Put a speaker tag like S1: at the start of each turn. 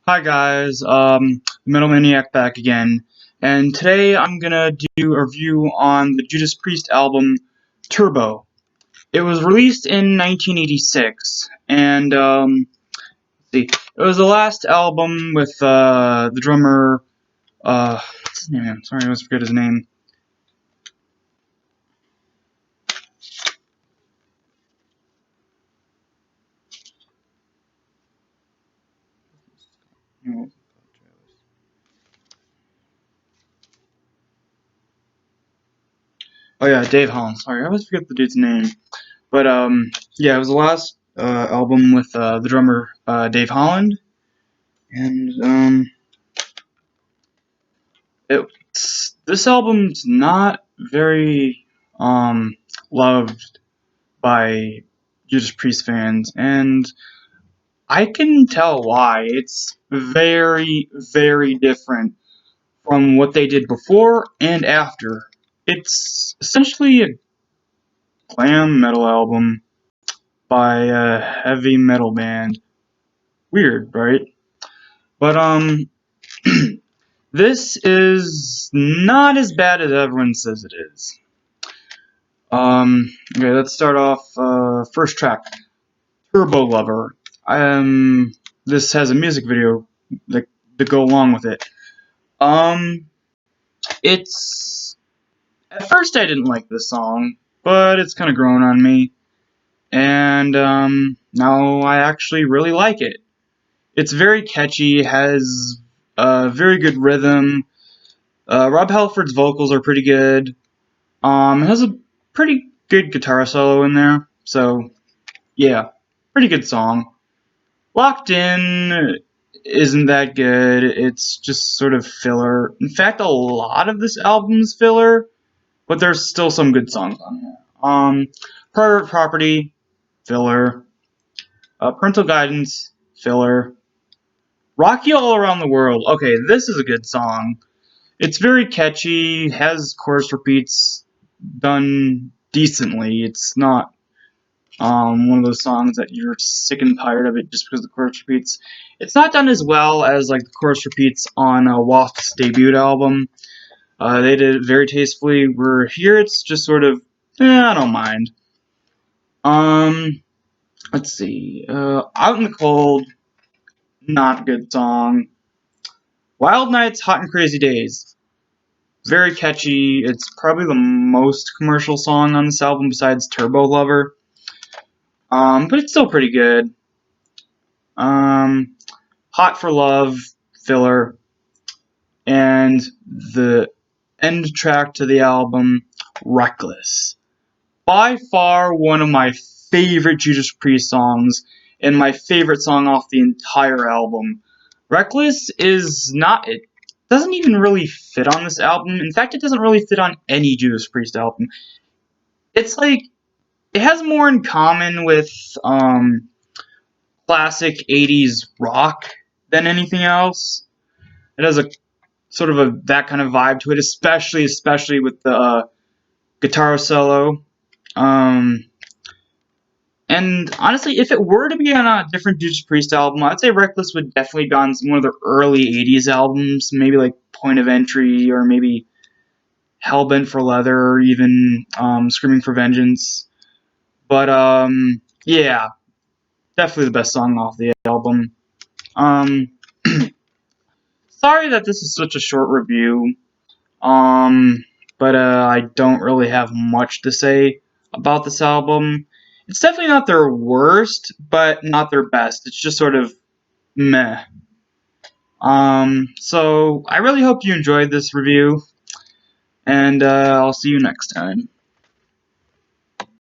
S1: Hi guys, Metal Maniac back again, and today I'm gonna do a review on the Judas Priest album Turbo. It was released in 1986, and let's see, it was the last album with the drummer. What's his name? I'm sorry, I always forget his name. Oh yeah, Dave Holland. Sorry, I always forget the dude's name. But yeah, it was the last album with the drummer Dave Holland, and this album's not very loved by Judas Priest fans, and I can tell why. It's very, very different from what they did before and after. It's essentially a glam metal album by a heavy metal band. Weird, right? But this is not as bad as everyone says it is. Okay, let's start off, first track, Turbo Lover. This has a music video to go along with it. Um, it's, at first I didn't like this song, but it's kind of grown on me, and, now I actually really like it. It's very catchy, has a very good rhythm. Rob Halford's vocals are pretty good. It has a pretty good guitar solo in there, so yeah, pretty good song. Locked In isn't that good. It's just sort of filler. In fact, a lot of this album's filler, but there's still some good songs on here. Private Property, filler. Parental Guidance, filler. Rock You All Around the World. Okay, this is a good song. It's very catchy, has chorus repeats done decently. It's not one of those songs that you're sick and tired of it just because the chorus repeats. It's not done as well as like the chorus repeats on Wasp's debut album. They did it very tastefully. Where here it's just sort of, I don't mind. Let's see. Out in the Cold, not a good song. Wild Nights, Hot and Crazy Days. Very catchy. It's probably the most commercial song on this album besides Turbo Lover. But it's still pretty good. Hot for Love, filler. And the end track to the album, Reckless. By far one of my favorite Judas Priest songs, and my favorite song off the entire album. Reckless is not, it doesn't even really fit on this album. In fact, it doesn't really fit on any Judas Priest album. It's like, it has more in common with classic 80s rock than anything else. It has a sort of that kind of vibe to it, especially with the guitar solo. And honestly, if it were to be on a different Judas Priest album, I'd say Reckless would definitely be on one of their early 80s albums, maybe like Point of Entry, or maybe Hellbent for Leather, or even Screaming for Vengeance. But yeah, definitely the best song off the album. Um, sorry that this is such a short review. But I don't really have much to say about this album. It's definitely not their worst, but not their best. It's just sort of meh. So I really hope you enjoyed this review, and I'll see you next time.